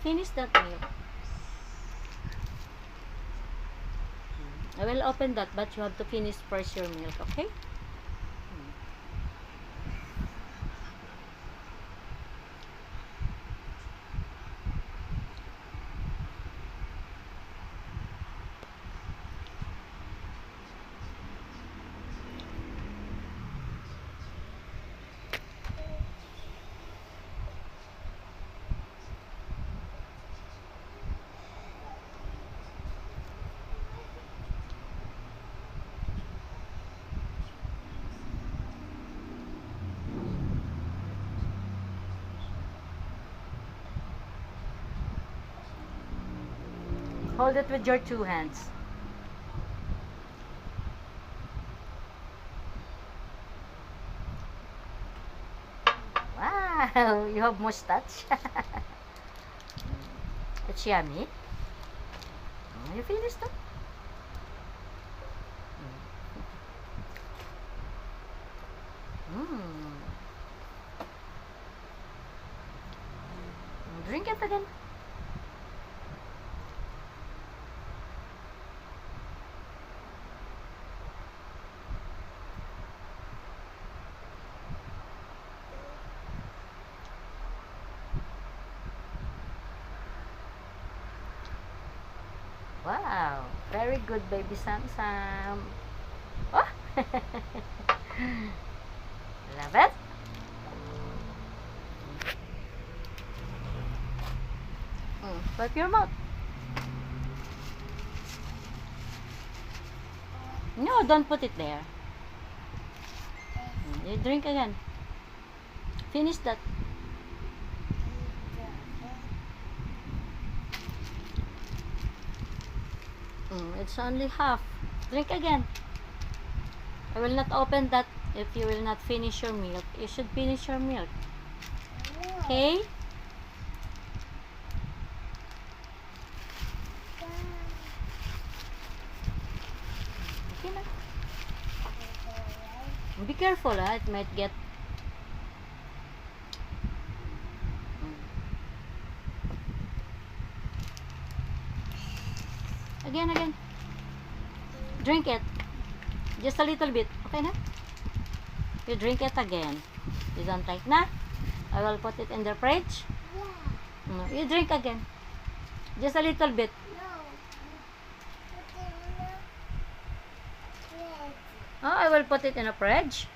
Finish that milk. I will open that, but you have to finish first your milk, okay? Hold it with your 2 hands. Wow, you have mustache. It's yummy. You finished it? Drink it again. Wow, very good, baby Sam Sam. Oh, love it. Wipe your mouth. No, don't put it there. You drink again. Finish that. It's only half. Drink again. I will not open that if you will not finish your milk. You should finish your milk. Okay? Okay na. Be careful, it might get... Again. Drink it. Just a little bit. Okay na? You drink it again. You don't like na? I will put it in the fridge. You drink again. Just a little bit. Oh, I will put it in a fridge.